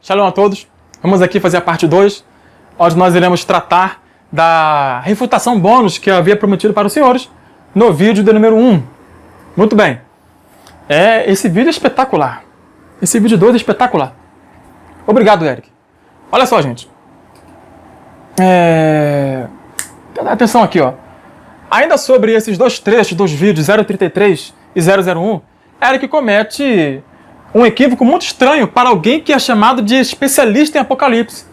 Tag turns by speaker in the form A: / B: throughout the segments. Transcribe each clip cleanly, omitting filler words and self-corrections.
A: Shalom a todos. Vamos aqui fazer a parte 2, onde nós iremos tratar da refutação bônus que eu havia prometido para os senhores no vídeo de número 1. Muito bem. Esse vídeo é espetacular. Esse vídeo 2 é espetacular. Obrigado, Eric. Olha só, gente. Atenção aqui, ó. Ainda sobre esses dois trechos dos vídeos 033 e 001, Eric comete um equívoco muito estranho para alguém que é chamado de especialista em Apocalipse.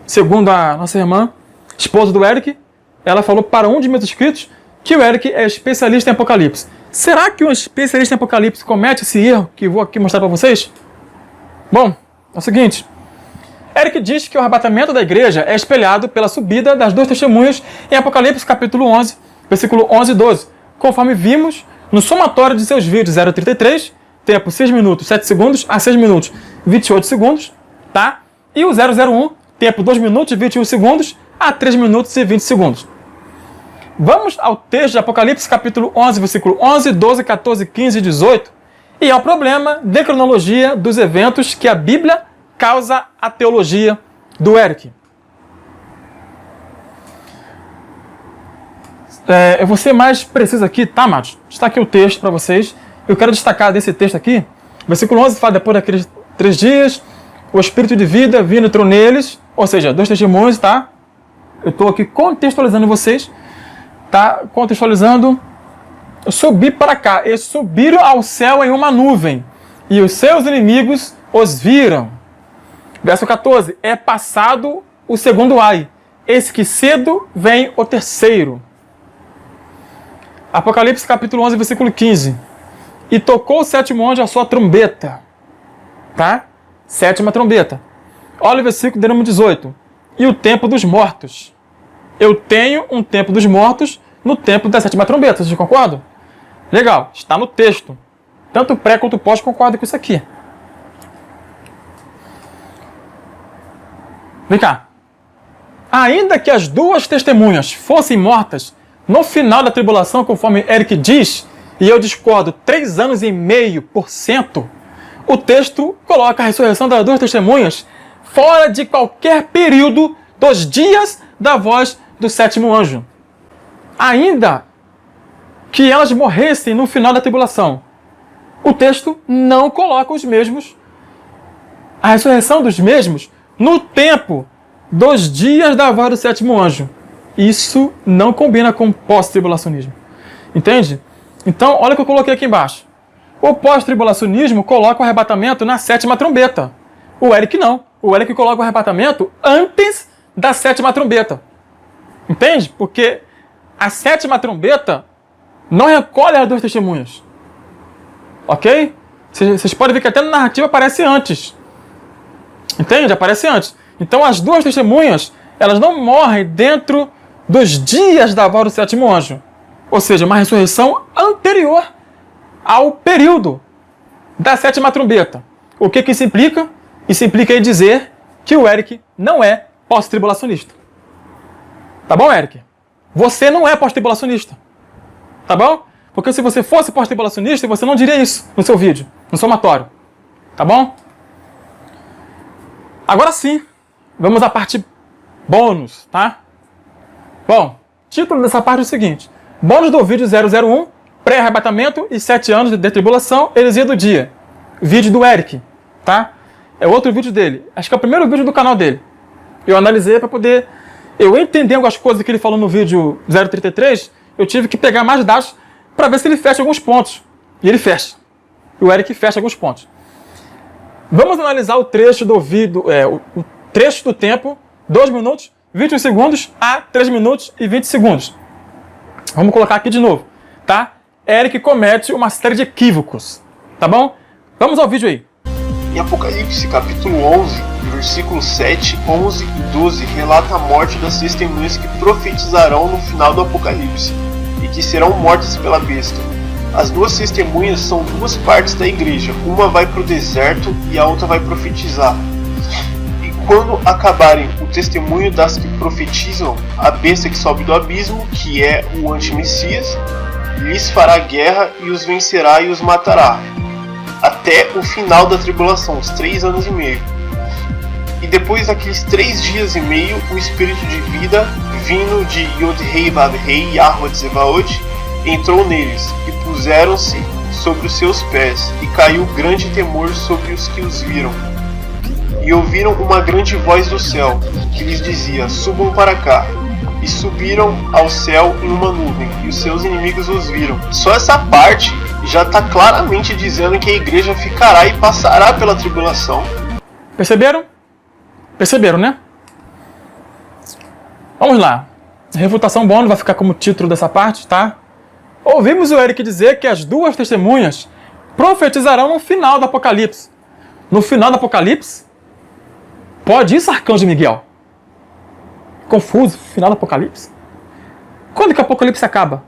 A: Segundo a nossa irmã, esposa do Eric, ela falou para um de meus inscritos que o Eric é especialista em Apocalipse. Será que um especialista em Apocalipse comete esse erro que eu vou aqui mostrar para vocês? Bom, é o seguinte. Eric diz que o arrebatamento da igreja é espelhado pela subida das duas testemunhas em Apocalipse capítulo 11, versículo 11 e 12, conforme vimos no somatório de seus vídeos 033, tempo 6 minutos 7 segundos a 6 minutos 28 segundos, tá? E o 001, tempo 2 minutos e 21 segundos a 3 minutos e 20 segundos. Vamos ao texto de Apocalipse capítulo 11, versículo 11, 12, 14, 15 e 18, e ao problema de cronologia dos eventos que a Bíblia causa a teologia do Eric. Eu vou ser mais preciso aqui, tá, amados? Está aqui o texto para vocês. Eu quero destacar desse texto aqui. Versículo 11 fala: depois daqueles 3 dias, o Espírito de vida vindo entrou neles, ou seja, 2 testemunhos, tá? Eu estou aqui contextualizando vocês, tá? Contextualizando. Eu subi para cá. Eles subiram ao céu em uma nuvem, e os seus inimigos os viram. Verso 14. É passado o segundo ai. Eis que cedo vem o terceiro. Apocalipse capítulo 11, versículo 15. E tocou o sétimo anjo a sua trombeta. Tá? Sétima trombeta. Olha o versículo de número 18. E o tempo dos mortos. Eu tenho um tempo dos mortos no tempo da sétima trombeta. Vocês concordam? Legal. Está no texto. Tanto o pré quanto o pós concordam com isso aqui. Vem cá. Ainda que as duas testemunhas fossem mortas no final da tribulação, conforme Eric diz, e eu discordo 3,5%, o texto coloca a ressurreição das duas testemunhas fora de qualquer período dos dias da voz do sétimo anjo. Ainda que elas morressem no final da tribulação, o texto não coloca os mesmos, a ressurreição dos mesmos, no tempo dos dias da voz do sétimo anjo. Isso não combina com pós-tribulacionismo. Entende? Então, olha o que eu coloquei aqui embaixo. O pós-tribulacionismo coloca o arrebatamento na sétima trombeta. O Eric não. O Eric coloca o arrebatamento antes da sétima trombeta. Entende? Porque a sétima trombeta não recolhe as duas testemunhas. Ok? Vocês podem ver que até na narrativa aparece antes. Entende? Aparece antes. Então as duas testemunhas, elas não morrem dentro dos dias da voz do sétimo anjo. Ou seja, uma ressurreição anterior ao período da sétima trombeta. O que isso implica? Isso implica em dizer que o Eric não é pós-tribulacionista. Tá bom, Eric? Você não é pós-tribulacionista. Tá bom? Porque se você fosse pós-tribulacionista, você não diria isso no seu vídeo, no somatório. Tá bom? Agora sim, vamos à parte bônus, tá? Bom, título dessa parte é o seguinte: bônus do vídeo 001, pré-arrebatamento e 7 anos de tribulação, heresia do dia. Vídeo do Eric, tá? É outro vídeo dele. Acho que é o primeiro vídeo do canal dele. Eu analisei para poder eu entender algumas coisas que ele falou no vídeo 033. Eu tive que pegar mais dados para ver se ele fecha alguns pontos. E ele fecha. O Eric fecha alguns pontos. Vamos analisar o trecho do vídeo, o trecho do tempo, 2 minutos, 21 segundos a 3 minutos e 20 segundos. Vamos colocar aqui de novo, tá? Eric comete uma série de equívocos, tá bom? Vamos ao vídeo aí.
B: Em Apocalipse, capítulo 11, versículos 7, 11 e 12, relata a morte das testemunhas que profetizarão no final do Apocalipse e que serão mortas pela besta. As duas testemunhas são duas partes da igreja, uma vai para o deserto e a outra vai profetizar. E quando acabarem o testemunho das que profetizam, a besta que sobe do abismo, que é o antimessias, lhes fará guerra e os vencerá e os matará, até o final da tribulação, os 3 anos e meio. E depois daqueles 3 dias e meio, o espírito de vida, vindo de Yod-Hei Vav-Hei Yahweh Zebaot, entrou neles, e puseram-se sobre os seus pés, e caiu grande temor sobre os que os viram. E ouviram uma grande voz do céu, que lhes dizia: subam para cá. E subiram ao céu em uma nuvem, e os seus inimigos os viram. Só essa parte já está claramente dizendo que a igreja ficará e passará pela tribulação.
A: Perceberam? Perceberam, né? Vamos lá. Refutação bônus vai ficar como título dessa parte, tá? Ouvimos o Eric dizer que as duas testemunhas profetizarão no final do Apocalipse. No final do Apocalipse? Pode isso, Arcanjo Miguel? Confuso, final do Apocalipse? Quando que o Apocalipse acaba?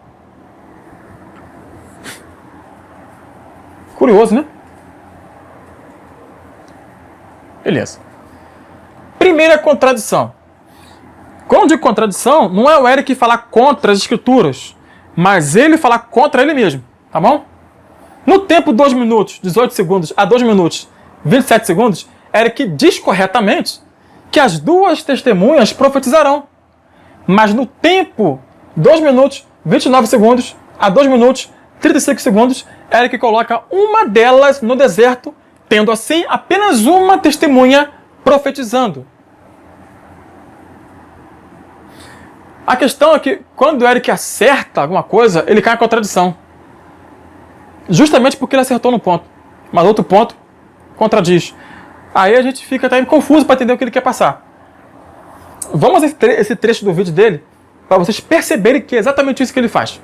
A: Curioso, né? Beleza. Primeira contradição. Quando digo contradição, não é o Eric falar contra as escrituras, mas ele falar contra ele mesmo, tá bom? No tempo 2 minutos, 18 segundos a 2 minutos, 27 segundos, Eric diz corretamente que as duas testemunhas profetizarão. Mas no tempo 2 minutos, 29 segundos a 2 minutos, 35 segundos, Eric coloca uma delas no deserto, tendo assim apenas uma testemunha profetizando. A questão é que quando o Eric acerta alguma coisa, ele cai em contradição. Justamente porque ele acertou no ponto. Mas outro ponto contradiz. Aí a gente fica até confuso para entender o que ele quer passar. Vamos a esse trecho do vídeo dele, para vocês perceberem que é exatamente isso que ele faz.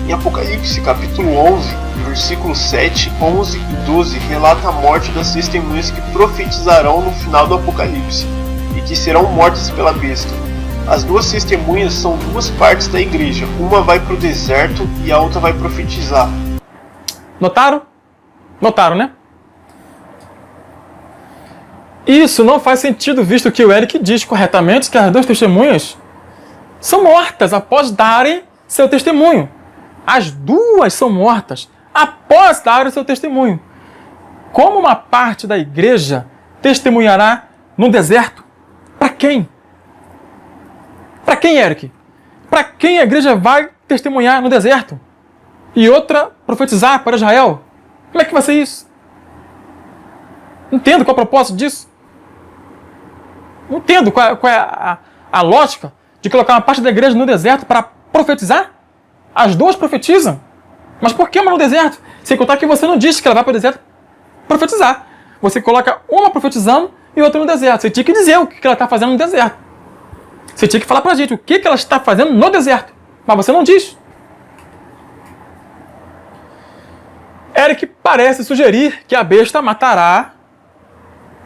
B: Em Apocalipse, capítulo 11, versículos 7, 11 e 12, relata a morte das testemunhas que profetizarão no final do Apocalipse, e que serão mortas pela besta. As duas testemunhas são duas partes da igreja, uma vai para o deserto e a outra vai profetizar.
A: Notaram? Notaram, né? Isso não faz sentido, visto que o Eric diz corretamente que as duas testemunhas são mortas após darem seu testemunho. As duas são mortas após darem seu testemunho. Como uma parte da igreja testemunhará no deserto? Para quem? Para quem, Eric? Para quem a igreja vai testemunhar no deserto? E outra profetizar para Israel? Como é que vai ser isso? Não entendo qual é o propósito disso. Não entendo qual é a lógica de colocar uma parte da igreja no deserto para profetizar. As duas profetizam. Mas por que uma no deserto? Sem contar que você não disse que ela vai para o deserto profetizar. Você coloca uma profetizando e outra no deserto. Você tinha que dizer o que ela está fazendo no deserto. Você tinha que falar para a gente o que ela está fazendo no deserto. Mas você não diz. Eric parece sugerir que a besta matará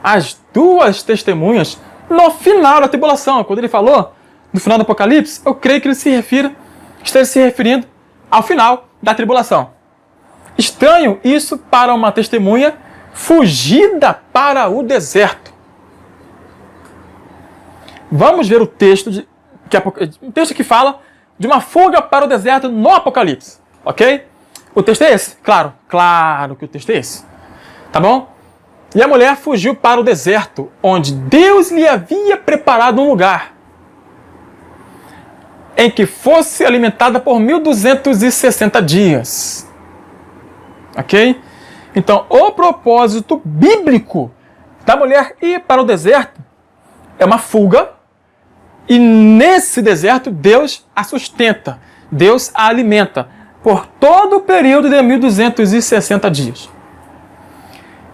A: as duas testemunhas no final da tribulação. Quando ele falou no final do Apocalipse, eu creio que ele esteja se referindo ao final da tribulação. Estranho isso para uma testemunha fugida para o deserto. Vamos ver o texto, um texto que fala de uma fuga para o deserto no Apocalipse, ok? O texto é esse? Claro que o texto é esse. Tá bom? E a mulher fugiu para o deserto, onde Deus lhe havia preparado um lugar em que fosse alimentada por 1260 dias. Ok? Então, o propósito bíblico da mulher ir para o deserto é uma fuga, e nesse deserto Deus a sustenta, Deus a alimenta por todo o período de 1260 dias.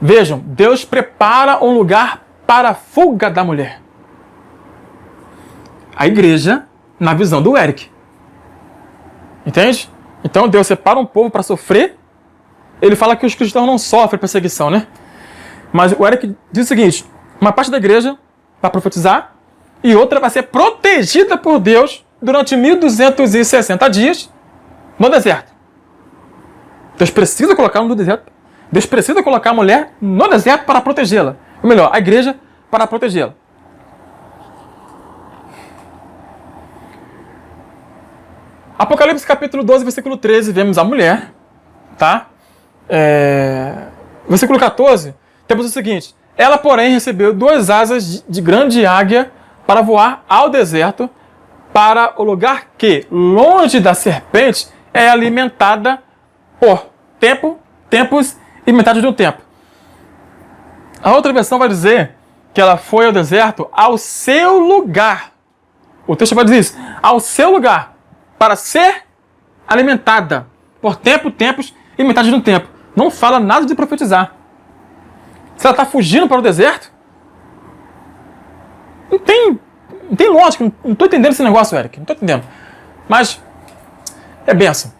A: Vejam, Deus prepara um lugar para a fuga da mulher. A igreja, na visão do Eric. Entende? Então Deus separa um povo para sofrer. Ele fala que os cristãos não sofrem perseguição, né? Mas o Eric diz o seguinte: uma parte da igreja vai profetizar e outra vai ser protegida por Deus durante 1260 dias no deserto. Deus precisa colocar no deserto. Deus precisa colocar a mulher no deserto para protegê-la. Ou melhor, a igreja para protegê-la. Apocalipse capítulo 12, versículo 13, vemos a mulher, tá? Versículo 14, temos o seguinte: Ela, porém, recebeu 2 asas de grande águia para voar ao deserto, para o lugar que, longe da serpente, é alimentada por tempos e metade de um tempo. A outra versão vai dizer que ela foi ao deserto ao seu lugar. O texto vai dizer isso. Ao seu lugar. Para ser alimentada por tempos e metade de um tempo. Não fala nada de profetizar. Se ela está fugindo para o deserto, não tem lógica. Não estou entendendo esse negócio, Eric. Não estou entendendo. Mas é bênção.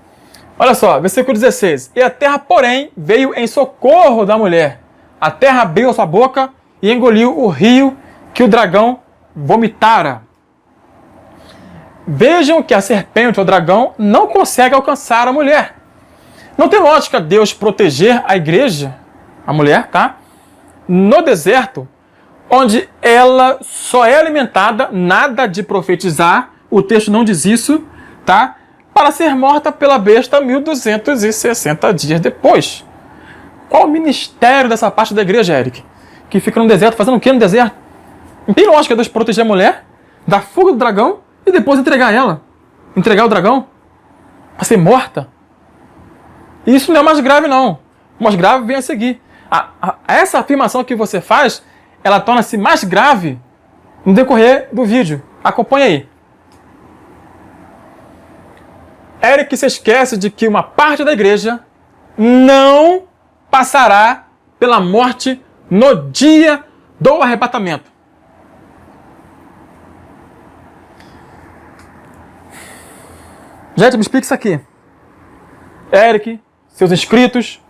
A: Olha só, versículo 16. E a terra, porém, veio em socorro da mulher. A terra abriu a sua boca e engoliu o rio que o dragão vomitara. Vejam que a serpente, o dragão, não consegue alcançar a mulher. Não tem lógica Deus proteger a igreja, a mulher, tá? No deserto, onde ela só é alimentada, nada de profetizar, o texto não diz isso, tá? Para ser morta pela besta 1260 dias depois. Qual o ministério dessa parte da igreja, Eric? Que fica no deserto, fazendo o que no deserto? Não tem lógica Deus proteger a mulher, da fuga do dragão e depois entregar ela. Entregar o dragão para ser morta. E isso não é mais grave, não. O mais grave vem a seguir. Essa afirmação que você faz, ela torna-se mais grave no decorrer do vídeo. Acompanhe aí. Eric se esquece de que uma parte da igreja não passará pela morte no dia do arrebatamento. Gente, me explica isso aqui. Eric, seus inscritos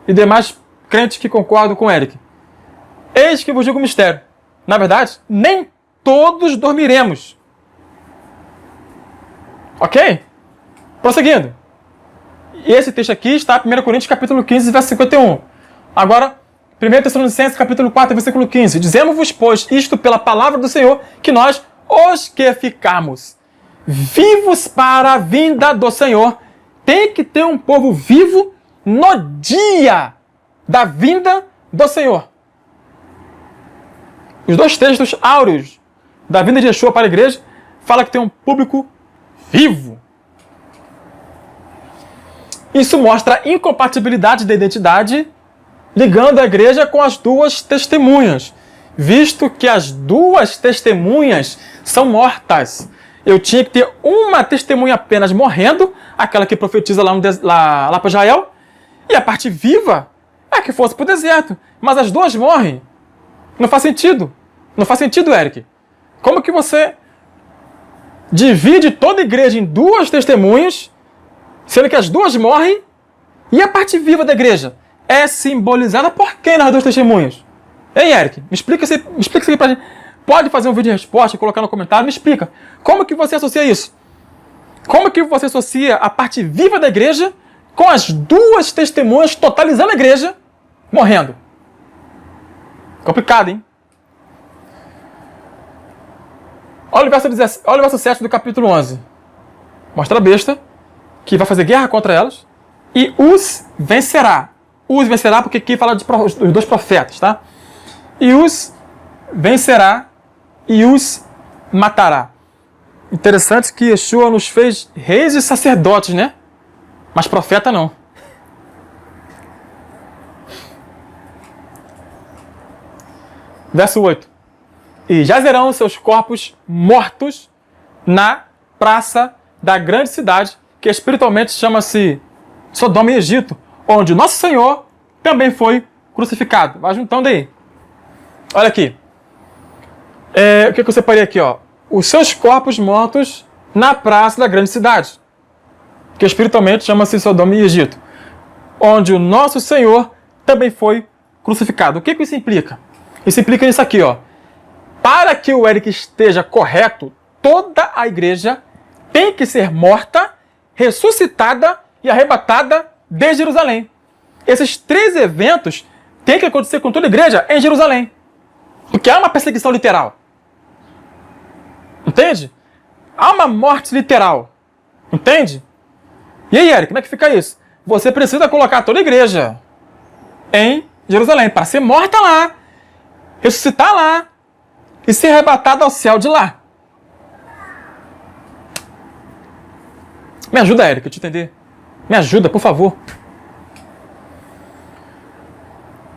A: e demais crentes que concordam com Eric. Eis que vos digo o mistério. Na verdade, nem todos dormiremos. Ok? Prosseguindo. Esse texto aqui está em 1 Coríntios capítulo 15, verso 51. Agora, 1 Tessalonicenses capítulo 4, versículo 15. Dizemos-vos, pois, isto pela palavra do Senhor, que nós, os que ficamos vivos para a vinda do Senhor, tem que ter um povo vivo no dia da vinda do Senhor. Os 2 textos áureos da vinda de Yeshua para a igreja falam que tem um público vivo. Isso mostra a incompatibilidade da identidade ligando a igreja com as 2 testemunhas, visto que as 2 testemunhas são mortas. Eu tinha que ter uma testemunha apenas morrendo, aquela que profetiza lá para Israel, e a parte viva é que fosse para o deserto. Mas as 2 morrem. Não faz sentido. Não faz sentido, Eric. Como que você divide toda a igreja em 2 testemunhas, sendo que as 2 morrem, e a parte viva da igreja é simbolizada por quem nas 2 testemunhas? Hein, Eric? Me explica isso aqui pra gente. Pode fazer um vídeo de resposta e colocar no comentário. Me explica. Como que você associa isso? Como que você associa a parte viva da igreja com as 2 testemunhas totalizando a igreja morrendo? Complicado, hein? Olha o verso 7 do capítulo 11. Mostra a besta que vai fazer guerra contra elas e os vencerá. Os vencerá porque aqui fala dos 2 profetas, tá? E os vencerá e os matará. Interessante que Yeshua nos fez reis e sacerdotes, né? Mas profeta não. Verso 8. E jazerão seus corpos mortos na praça da grande cidade, que espiritualmente chama-se Sodoma e Egito, onde Nosso Senhor também foi crucificado. Vai juntando aí. Olha aqui. O que eu separei aqui? Ó? Os seus corpos mortos na praça da grande cidade, que espiritualmente chama-se Sodoma e Egito, onde o Nosso Senhor também foi crucificado. O que isso implica? Isso implica nisso aqui, ó. Para que o Eric esteja correto, toda a igreja tem que ser morta, ressuscitada e arrebatada de Jerusalém. Esses 3 eventos têm que acontecer com toda a igreja em Jerusalém. Porque há uma perseguição literal. Entende? Há uma morte literal. Entende? E aí, Eric, como é que fica isso? Você precisa colocar toda a igreja em Jerusalém para ser morta lá ressuscitar lá e ser arrebatado ao céu de lá. Me ajuda, Eric, a te entender. Me ajuda, por favor.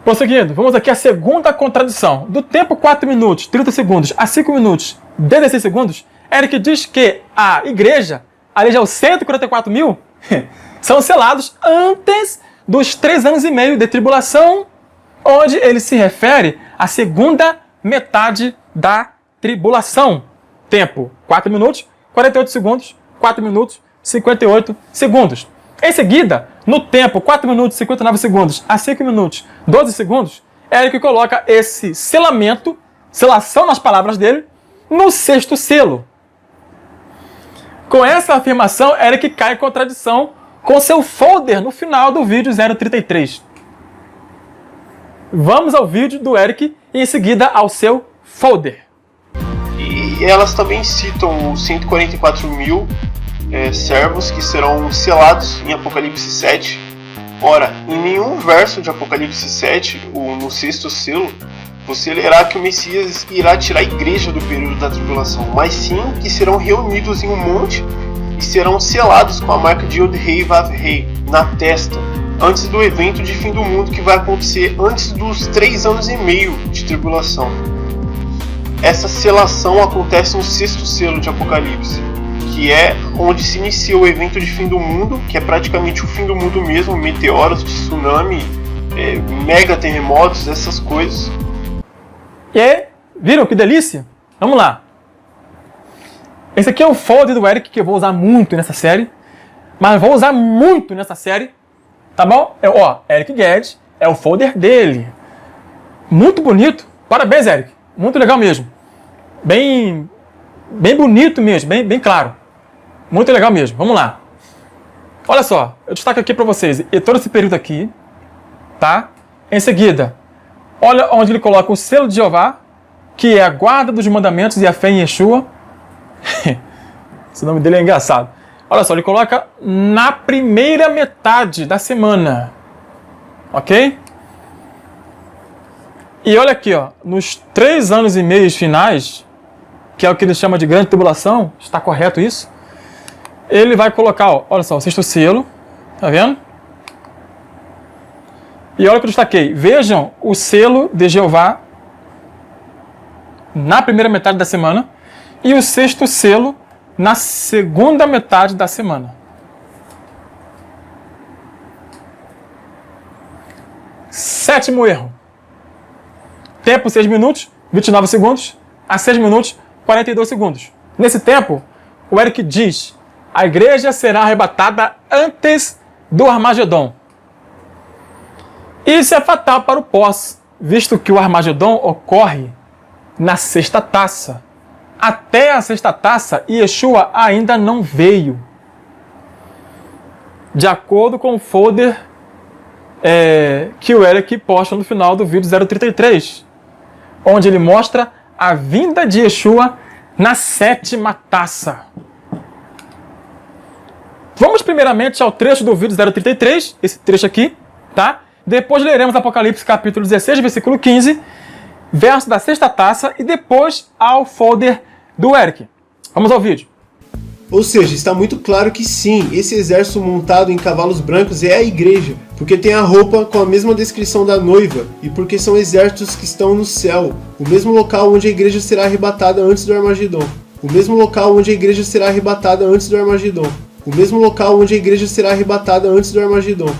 A: Prosseguindo, vamos aqui à segunda contradição. Do tempo 4 minutos, 30 segundos a 5 minutos, 16 segundos, Eric diz que a igreja, ali já os 144 mil, são selados antes dos 3 anos e meio de tribulação, onde ele se refere à segunda metade da tribulação. Tempo 4 minutos, 48 segundos, 4 minutos, 58 segundos. Em seguida, no tempo 4 minutos e 59 segundos a 5 minutos 12 segundos, Eric coloca esse selamento, selação nas palavras dele, no sexto selo. Com essa afirmação, Eric cai em contradição com seu folder no final do vídeo 033. Vamos ao vídeo do Eric e em seguida ao seu folder.
B: E elas também citam os 144 mil servos que serão selados em Apocalipse 7. Ora, em nenhum verso de Apocalipse 7, no sexto selo, você lerá que o Messias irá tirar a igreja do período da tribulação, mas sim que serão reunidos em um monte e serão selados com a marca de Yod-Hei Vav-Hei na testa, antes do evento de fim do mundo que vai acontecer antes dos 3 anos e meio de tribulação. Essa selação acontece no sexto selo de Apocalipse, que é onde se inicia o evento de fim do mundo, que é praticamente o fim do mundo mesmo, meteoros, tsunami, mega terremotos, essas coisas.
A: E aí, viram que delícia? Vamos lá. Esse aqui é o folder do Eric que eu vou usar muito nessa série, mas vou usar muito nessa série, tá bom? Eric Guedes, é o folder dele. Muito bonito. Parabéns, Eric. Muito legal mesmo. Bem bonito mesmo, bem claro. Muito legal mesmo. Vamos lá. Olha só, eu destaco aqui para vocês e todo esse período aqui, tá? Em seguida, olha onde ele coloca o selo de Jeová, que é a guarda dos mandamentos e a fé em Yeshua. Esse nome dele é engraçado. Olha só, ele coloca na primeira metade da semana. Ok? E olha aqui, ó, nos 3 anos e meio finais, que é o que ele chama de grande tribulação, está correto isso? Ele vai colocar, ó, olha só, o sexto selo, tá vendo? E olha o que eu destaquei, vejam o selo de Jeová na primeira metade da semana e o sexto selo na segunda metade da semana. Sétimo erro. Tempo 6 minutos, 29 segundos, a 6 minutos, 42 segundos. Nesse tempo, o Eric diz, a igreja será arrebatada antes do Armagedon. Isso é fatal para o pós, visto que o Armagedon ocorre na sexta taça. Até a sexta taça, Yeshua ainda não veio. De acordo com o folder que o Eric posta no final do vídeo 033, onde ele mostra a vinda de Yeshua na sétima taça. Vamos primeiramente ao trecho do vídeo 033, esse trecho aqui, tá? Depois leremos Apocalipse capítulo 16, versículo 15, verso da sexta taça, e depois ao folder do Eric. Vamos ao vídeo.
B: Ou seja, está muito claro que sim, esse exército montado em cavalos brancos é a igreja, porque tem a roupa com a mesma descrição da noiva, e porque são exércitos que estão no céu, o mesmo local onde a igreja será arrebatada antes do Armagedon. O mesmo local onde a igreja será arrebatada antes do Armagedon. O mesmo local onde a igreja será arrebatada antes do Armagedon.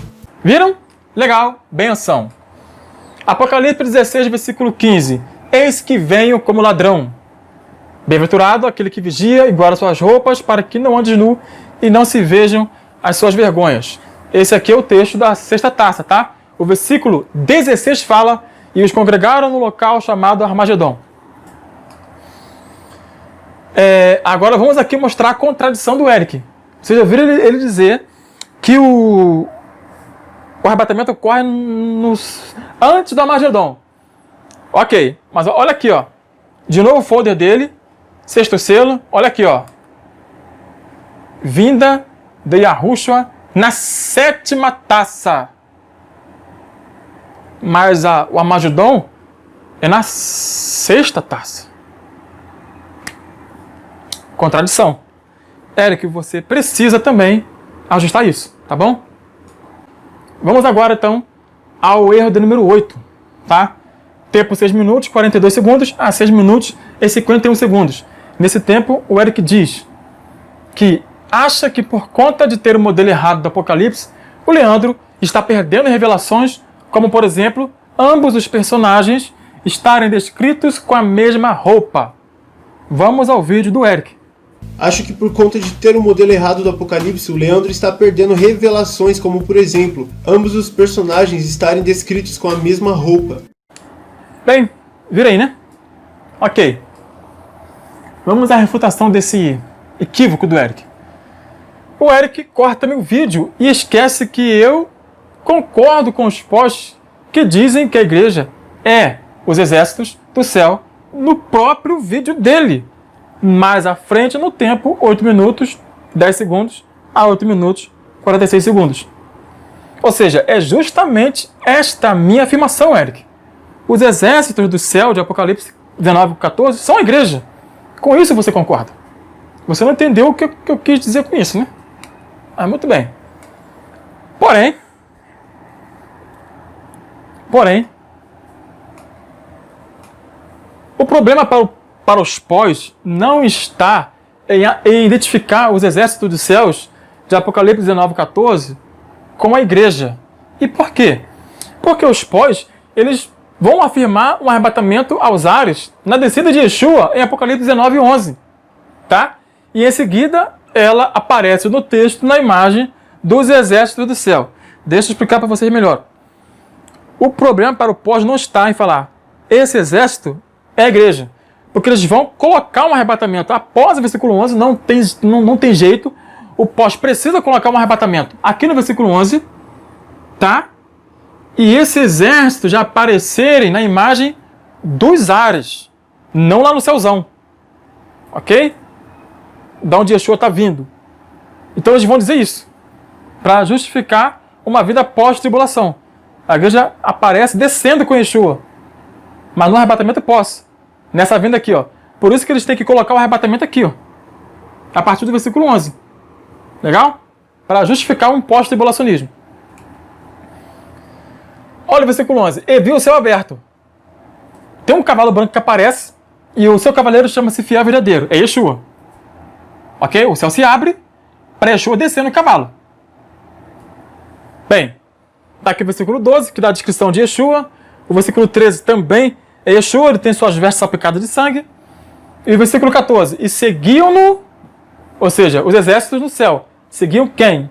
A: Viram? Legal, benção. Apocalipse 16, versículo 15. Eis que venho como ladrão. Bem-aventurado aquele que vigia e guarda suas roupas, para que não ande nu e não se vejam as suas vergonhas. Esse aqui é o texto da sexta taça, tá? O versículo 16 fala, e os congregaram no local chamado Armagedon. Agora vamos aqui mostrar a contradição do Eric. Vocês já viram ele dizer que o arrebatamento ocorre antes do Armagedon. Ok, mas olha aqui, ó. De novo o folder dele, sexto selo, olha aqui, ó. Vinda de Yahushua na sétima taça. Mas o Armagedon é na sexta taça. Contradição. Eric, você precisa também ajustar isso, tá bom? Vamos agora, então, ao erro de número 8, tá? Tempo 6 minutos, 42 segundos, 6 minutos e 51 segundos. Nesse tempo, o Eric diz que acha que por conta de ter o modelo errado do Apocalipse, o Leandro está perdendo revelações, como, por exemplo, ambos os personagens estarem descritos com a mesma roupa. Vamos ao vídeo do Eric.
B: Acho que por conta de ter o modelo errado do Apocalipse, o Leandro está perdendo revelações, como, por exemplo, ambos os personagens estarem descritos com a mesma roupa.
A: Bem, vira aí, né? Ok. Vamos à refutação desse equívoco do Eric. O Eric corta-me o vídeo e esquece que eu concordo com os posts que dizem que a igreja é os exércitos do céu no próprio vídeo dele. Mais à frente no tempo, 8 minutos, 10 segundos a 8 minutos, 46 segundos. Ou seja, é justamente esta minha afirmação, Eric. Os exércitos do céu de Apocalipse 19:14 são a igreja. Com isso você concorda. Você não entendeu o que eu quis dizer com isso, né? Muito bem. Porém, o problema para os pós não está em identificar os exércitos dos céus de Apocalipse 19:14 com a igreja. E por quê? Porque os pós, eles vão afirmar um arrebatamento aos ares na descida de Yeshua em Apocalipse 19:11. Tá? E em seguida, ela aparece no texto, na imagem dos exércitos do céu. Deixa eu explicar para vocês melhor. O problema para o pós não está em falar esse exército é a igreja. Porque eles vão colocar um arrebatamento após o versículo 11, não tem jeito. O pós precisa colocar um arrebatamento aqui no versículo 11, tá? E esse exército já aparecerem na imagem dos ares, não lá no céuzão. Ok? Da onde Yeshua está vindo. Então eles vão dizer isso, para justificar uma vida pós-tribulação. A igreja aparece descendo com Yeshua, mas no arrebatamento pós. Nessa vinda aqui, ó. Por isso que eles têm que colocar o arrebatamento aqui, ó. A partir do versículo 11. Legal? Para justificar um pós-tribulacionismo. Olha o versículo 11. E viu o céu aberto. Tem um cavalo branco que aparece e o seu cavaleiro chama-se Fiel Verdadeiro. É Yeshua. Ok? O céu se abre para Yeshua descer no cavalo. Bem, tá aqui o versículo 12, que dá a descrição de Yeshua. O versículo 13 também é Yeshua, ele tem suas vestes salpicadas de sangue. E o versículo 14. E seguiam-no, ou seja, os exércitos no céu. Seguiam quem?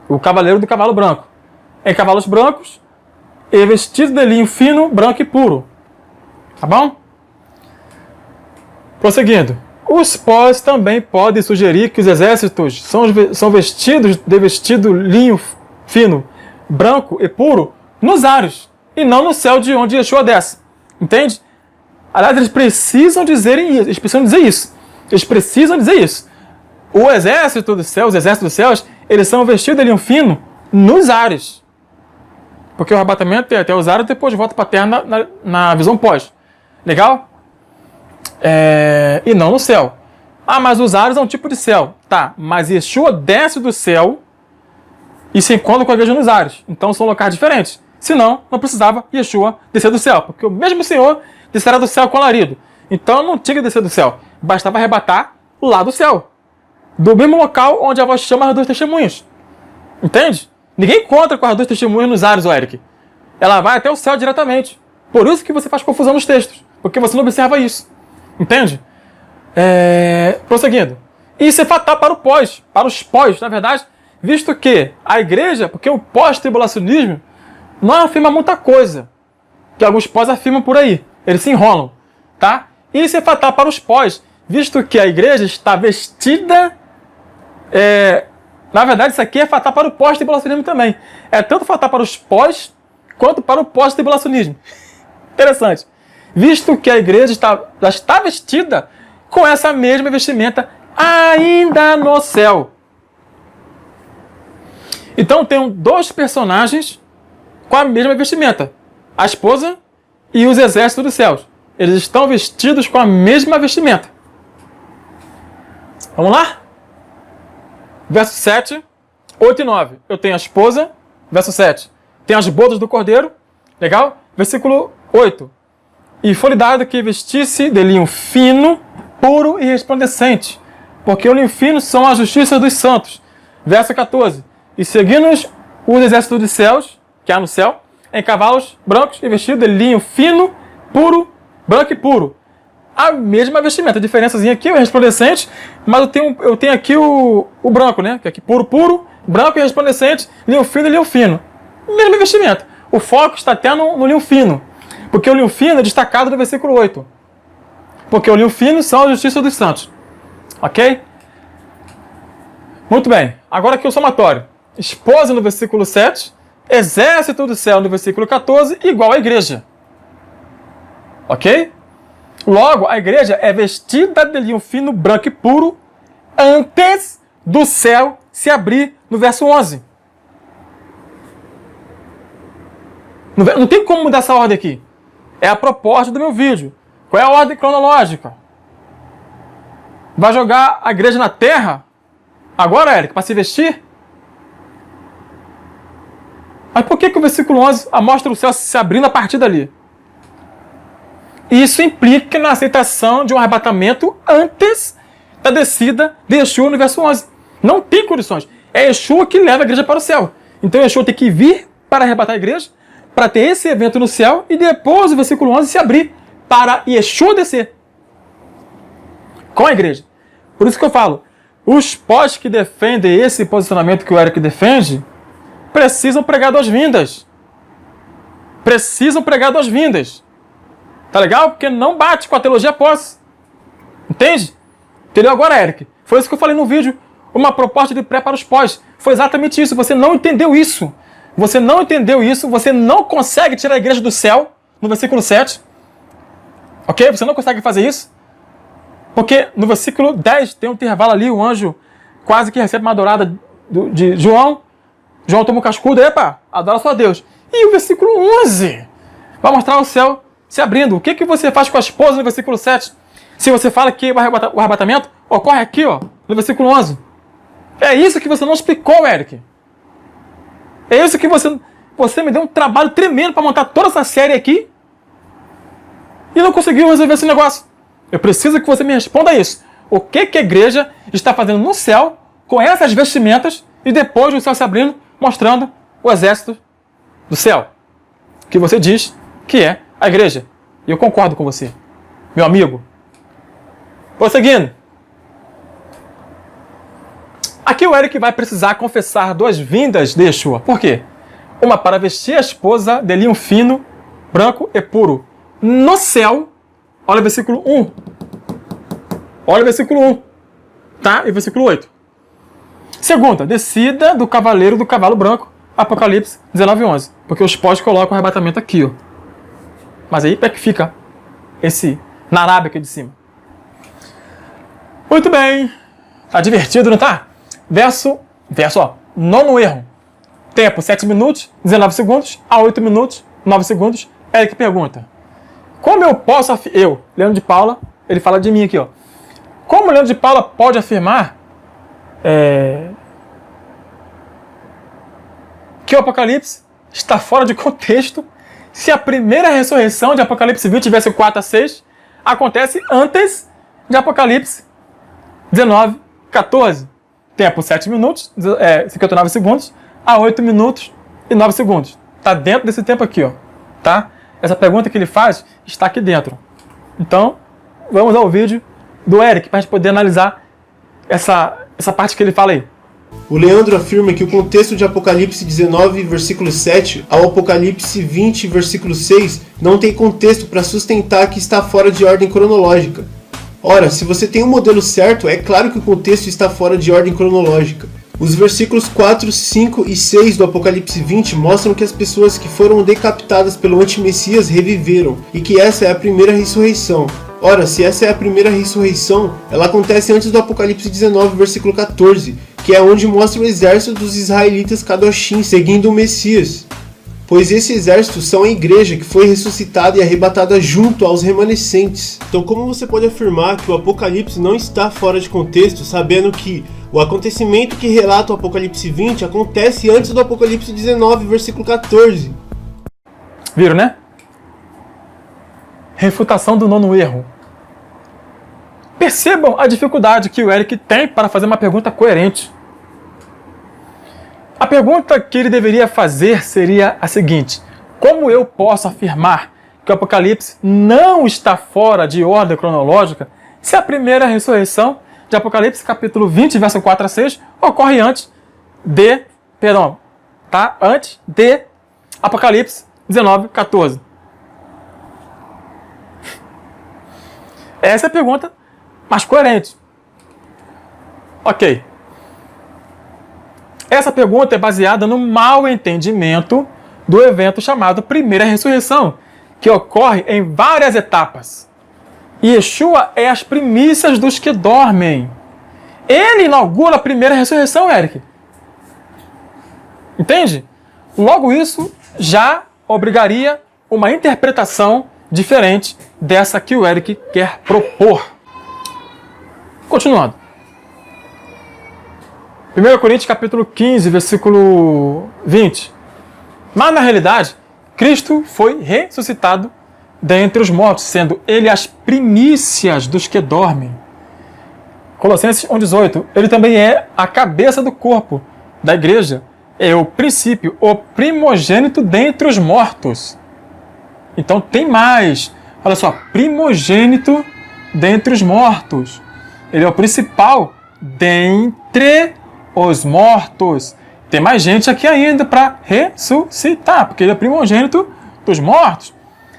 A: O cavaleiro do cavalo branco. Em cavalos brancos e vestido de linho fino, branco e puro. Tá bom? Prosseguindo. Os pós também podem sugerir que os exércitos são vestidos de vestido linho fino, branco e puro nos ares, e não no céu de onde Yeshua desce. Entende? Aliás, eles precisam dizer isso. Eles precisam dizer isso. O exército dos céus, os exércitos dos céus, eles são vestidos de linho fino nos ares. Porque o arrebatamento tem até os ares e depois volta para a terra na visão pós. Legal? E não no céu. Mas os ares é um tipo de céu. Tá, mas Yeshua desce do céu e se encontra com a igreja nos ares. Então são locais diferentes. Senão, não precisava Yeshua descer do céu. Porque o mesmo Senhor descerá do céu com alarido. Então não tinha que descer do céu. Bastava arrebatar lá do céu. Do mesmo local onde a voz chama as duas testemunhas. Entende? Ninguém encontra com as duas testemunhas nos ares, Eric. Ela vai até o céu diretamente. Por isso que você faz confusão nos textos. Porque você não observa isso. Entende? Prosseguindo. Isso é fatal para o pós. Para os pós, na verdade. Visto que a igreja, porque o pós-tribulacionismo não afirma muita coisa. Que alguns pós afirmam por aí. Eles se enrolam. Tá? Isso é fatal para os pós. Visto que a igreja está vestida... Na verdade, isso aqui é fatal para o pós-tribulacionismo também. É tanto fatal para os pós, quanto para o pós-tribulacionismo. Interessante. Visto que a igreja já está vestida com essa mesma vestimenta ainda no céu. Então, tem dois personagens com a mesma vestimenta. A esposa e os exércitos dos céus. Eles estão vestidos com a mesma vestimenta. Vamos lá? Verso 7, 8 e 9. Eu tenho a esposa. Verso 7. Tem as bodas do cordeiro. Legal? Versículo 8. E foi-lhe dado que vestisse de linho fino, puro e resplandecente, porque o linho fino são a justiça dos santos. Verso 14. E seguindo-os os exércitos dos céus, que há no céu, em cavalos brancos e vestidos de linho fino, puro, branco e puro. A mesma vestimenta, a diferençazinha aqui, o resplandecente, mas eu tenho aqui o branco, né? Que é aqui puro, branco e resplandecente, linho fino e linho fino. Mesma vestimenta. O foco está até no linho fino, porque o linho fino é destacado no versículo 8. Porque o linho fino são a justiça dos santos. Ok? Muito bem. Agora aqui o somatório. Esposa no versículo 7, exército do céu no versículo 14, igual à igreja. Ok? Logo, a igreja é vestida de linho fino, branco e puro, antes do céu se abrir, no verso 11. Não tem como mudar essa ordem aqui. É a proposta do meu vídeo. Qual é a ordem cronológica? Vai jogar a igreja na terra? Agora, Eric, para se vestir? Mas por que o versículo 11 mostra o céu se abrindo a partir dali? Isso implica na aceitação de um arrebatamento antes da descida de Yeshua no verso 11. Não tem condições. É Yeshua que leva a igreja para o céu. Então Yeshua tem que vir para arrebatar a igreja, para ter esse evento no céu, e depois o versículo 11 se abrir para Yeshua descer com a igreja. Por isso que eu falo, os pós que defendem esse posicionamento que o Eric defende, precisam pregar duas vindas. Precisam pregar duas vindas. Tá legal? Porque não bate com a teologia pós. Entende? Entendeu agora, Eric? Foi isso que eu falei no vídeo. Uma proposta de pré para os pós. Foi exatamente isso. Você não entendeu isso. Você não entendeu isso. Você não consegue tirar a igreja do céu, no versículo 7. Ok? Você não consegue fazer isso. Porque no versículo 10 tem um intervalo ali, o anjo quase que recebe uma adorada de João. João toma um cascudo, epa, adora só a Deus. E o versículo 11 vai mostrar o céu se abrindo. O que você faz com a esposa no versículo 7? Se você fala que o arrebatamento ocorre aqui, ó, no versículo 11. É isso que você não explicou, Eric. É isso que você me deu um trabalho tremendo para montar toda essa série aqui e não conseguiu resolver esse negócio. Eu preciso que você me responda isso. O que a igreja está fazendo no céu com essas vestimentas e depois o céu se abrindo, mostrando o exército do céu, que você diz que é a igreja. E eu concordo com você, meu amigo. Prosseguindo. Aqui o Eric vai precisar confessar duas vindas de Yeshua. Por quê? Uma para vestir a esposa de linho fino, branco e puro. No céu, olha o versículo 1. Olha o versículo 1. Tá? E o versículo 8. Segunda, descida do cavaleiro do cavalo branco, Apocalipse 19:11. Porque os pós colocam o arrebatamento aqui, ó. Mas aí é que fica esse na Arábia aqui de cima. Muito bem. Tá divertido, não tá? Verso, ó. Nono erro. Tempo 7 minutos, 19 segundos, a 8 minutos, 9 segundos. Eric pergunta. Como eu posso afirmar... Eu, Leandro de Paula, ele fala de mim aqui, ó. Como Leandro de Paula pode afirmar que o Apocalipse está fora de contexto se a primeira ressurreição de Apocalipse 20, verso 4 a 6, acontece antes de Apocalipse 19, 14. Tempo 7 minutos, 59 segundos, a 8 minutos e 9 segundos. Está dentro desse tempo aqui, ó. Tá? Essa pergunta que ele faz está aqui dentro. Então, vamos ao vídeo do Eric para a gente poder analisar essa parte que ele fala aí.
B: O Leandro afirma que o contexto de Apocalipse 19, versículo 7, ao Apocalipse 20, versículo 6, não tem contexto para sustentar que está fora de ordem cronológica. Ora, se você tem o modelo certo, é claro que o contexto está fora de ordem cronológica. Os versículos 4, 5 e 6 do Apocalipse 20 mostram que as pessoas que foram decapitadas pelo antimessias reviveram, e que essa é a primeira ressurreição. Ora, se essa é a primeira ressurreição, ela acontece antes do Apocalipse 19, versículo 14, que é onde mostra o exército dos israelitas Kadoshim seguindo o Messias. pois esse exército são a igreja que foi ressuscitada e arrebatada junto aos remanescentes. Então como você pode afirmar que o Apocalipse não está fora de contexto, sabendo que o acontecimento que relata o Apocalipse 20 acontece antes do Apocalipse 19, versículo 14?
A: Viram, né? Refutação do nono erro. Percebam a dificuldade que o Eric tem para fazer uma pergunta coerente. A pergunta que ele deveria fazer seria a seguinte: como eu posso afirmar que o Apocalipse não está fora de ordem cronológica se a primeira ressurreição de Apocalipse, capítulo 20, verso 4 a 6, ocorre antes de Apocalipse 19, 14? Essa é a pergunta mais coerente. Ok. Essa pergunta é baseada no mau entendimento do evento chamado Primeira Ressurreição, que ocorre em várias etapas. E Yeshua é as primícias dos que dormem. Ele inaugura a Primeira Ressurreição, Eric. Entende? Logo isso já obrigaria uma interpretação diferente dessa que o Eric quer propor. Continuando. 1 Coríntios capítulo 15, versículo 20. Mas na realidade, Cristo foi ressuscitado dentre os mortos, sendo ele as primícias dos que dormem. Colossenses 1,18. Ele também é a cabeça do corpo da igreja. É o princípio, o primogênito dentre os mortos. Então tem mais. Olha só, primogênito dentre os mortos. Ele é o principal dentre os mortos. Tem mais gente aqui ainda para ressuscitar, porque ele é primogênito dos mortos.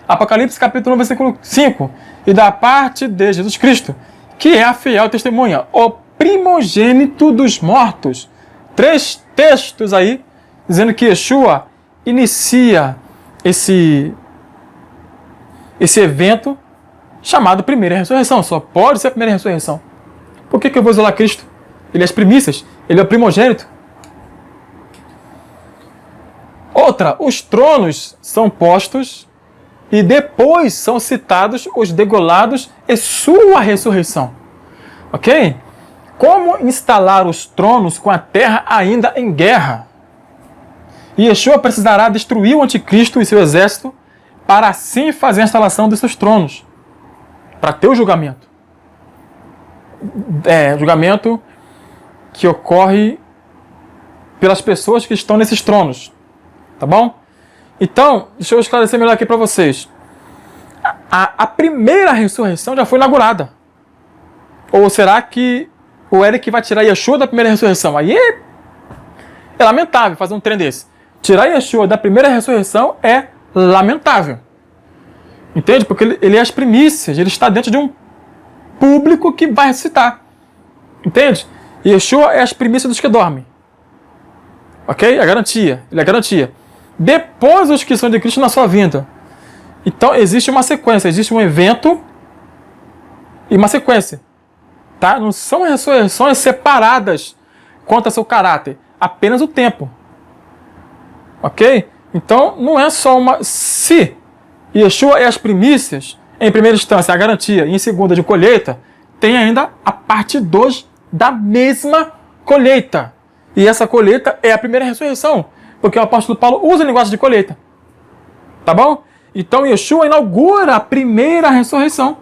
A: Apocalipse capítulo 1, versículo 5. E da parte de Jesus Cristo, que é a fiel testemunha, o primogênito dos mortos. 3 textos aí, dizendo que Yeshua inicia esse evento chamado Primeira Ressurreição. Só pode ser a Primeira Ressurreição. Por que eu vou isolar Cristo? Ele é as primícias, ele é o primogênito. Outra, os tronos são postos e depois são citados os degolados e sua ressurreição. Ok? Como instalar os tronos com a terra ainda em guerra? E Yeshua precisará destruir o anticristo e seu exército para assim fazer a instalação dos seus tronos. Para ter o julgamento. Julgamento que ocorre pelas pessoas que estão nesses tronos. Tá bom? Então, deixa eu esclarecer melhor aqui para vocês. A primeira ressurreição já foi inaugurada. Ou será que o Eric vai tirar Yeshua da primeira ressurreição? Aí é lamentável fazer um trem desse. Tirar Yeshua da primeira ressurreição é lamentável. Entende? Porque ele é as primícias, ele está dentro de um público que vai ressuscitar. Entende? Yeshua é as primícias dos que dormem. Ok? A garantia. Ele é a garantia. Depois os que são de Cristo na sua vinda. Então existe uma sequência, existe um evento e uma sequência. Tá? Não são ressurreições separadas quanto a seu caráter. Apenas o tempo. Ok? Então não é só uma... Se Yeshua é as primícias, em primeira instância a garantia, e em segunda de colheita, tem ainda a parte 2 da mesma colheita. E essa colheita é a primeira ressurreição, porque o apóstolo Paulo usa a linguagem de colheita. Tá bom? Então Yeshua inaugura a primeira ressurreição.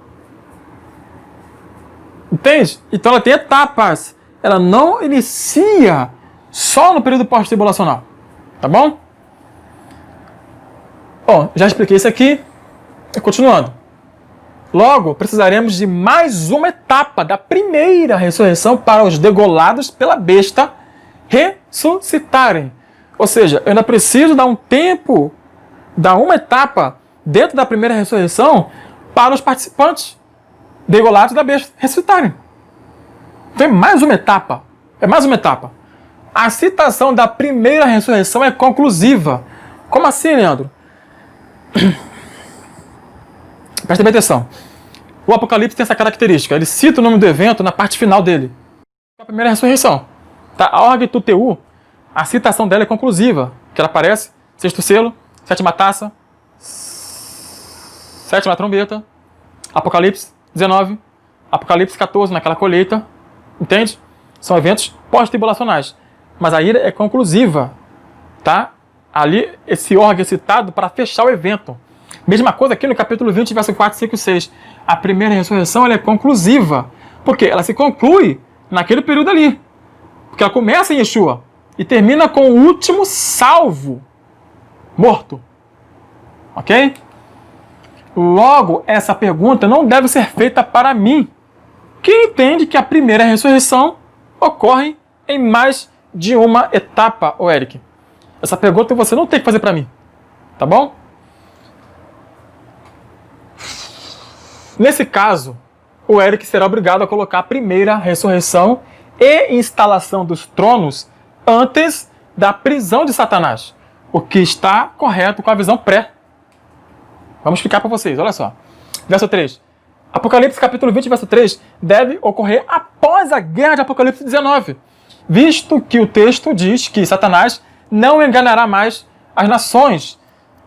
A: Entende? Então ela tem etapas. Ela não inicia só no período pós-tribulacional. Tá bom? Bom, já expliquei isso aqui. Continuando. Logo, precisaremos de mais uma etapa da primeira ressurreição para os degolados pela besta ressuscitarem. Ou seja, eu ainda preciso dar um tempo, dar uma etapa dentro da primeira ressurreição para os participantes degolados da besta ressuscitarem. Então é mais uma etapa. É mais uma etapa. A citação da primeira ressurreição é conclusiva. Como assim, Leandro? Presta bem atenção. O Apocalipse tem essa característica. Ele cita o nome do evento na parte final dele. A primeira ressurreição. Tá? A Org Tuteu, a citação dela é conclusiva. Que ela aparece, sexto selo, sétima taça, sétima trombeta, Apocalipse 19, Apocalipse 14, naquela colheita, entende? São eventos pós-tribulacionais. Mas a ira é conclusiva, tá? Ali, esse órgão é citado para fechar o evento. Mesma coisa aqui no capítulo 20, verso 4, 5 e 6. A primeira ressurreição ela é conclusiva. Por quê? Ela se conclui naquele período ali. Porque ela começa em Yeshua e termina com o último salvo morto. Ok? Logo, essa pergunta não deve ser feita para mim, que entende que a primeira ressurreição ocorre em mais de uma etapa, ô Eric. Essa pergunta você não tem que fazer para mim. Tá bom? Nesse caso, o Eric será obrigado a colocar a primeira ressurreição e instalação dos tronos antes da prisão de Satanás, o que está correto com a visão pré. Vamos explicar para vocês, olha só. Verso 3. Apocalipse capítulo 20, verso 3, deve ocorrer após a guerra de Apocalipse 19, visto que o texto diz que Satanás não enganará mais as nações.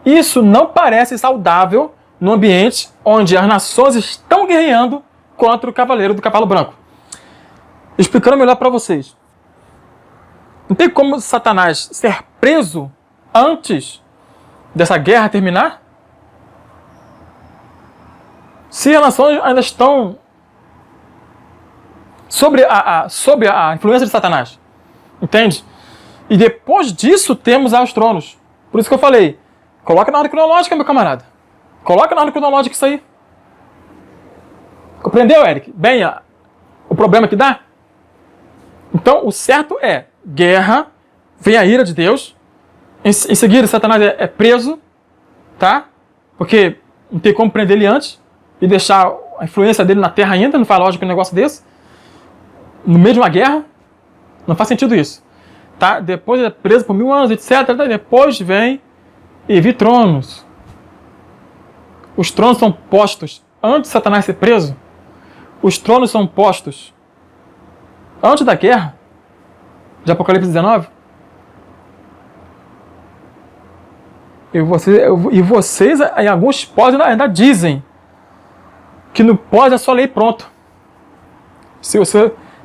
A: Isso não parece saudável no ambiente onde as nações estão guerreando contra o cavaleiro do cavalo branco. Explicando melhor para vocês. Não tem como Satanás ser preso antes dessa guerra terminar? Se as nações ainda estão sobre a influência de Satanás. Entende? E depois disso temos os tronos. Por isso que eu falei, coloca na ordem cronológica, meu camarada. Coloca na ordem cronológica isso aí. Compreendeu, Eric? Bem, o problema que dá? Então, o certo é guerra, vem a ira de Deus, em seguida Satanás é preso, tá? Porque não tem como prender ele antes e deixar a influência dele na terra ainda, não faz lógica um negócio desse. No meio de uma guerra, não faz sentido isso. Tá? Depois é preso por 1000 anos, etc. Depois vem e vi tronos. Os tronos são postos antes de Satanás ser preso. Os tronos são postos antes da guerra de Apocalipse 19. E vocês, em alguns pós, ainda dizem que no pós é só lei pronto.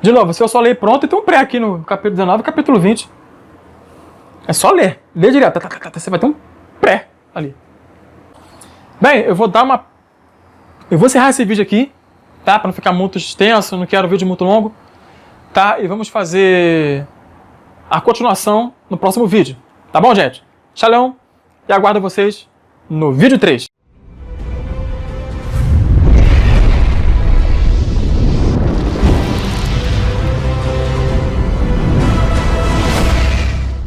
A: De novo, se eu só ler pronto, tem um pré aqui no capítulo 19 e capítulo 20. É só ler. Lê direto. Você vai ter um pré ali. Bem, eu vou encerrar esse vídeo aqui, tá? Para não ficar muito extenso, não quero um vídeo muito longo. Tá? E vamos fazer a continuação no próximo vídeo. Tá bom, gente? Shalom. E aguardo vocês no vídeo 3.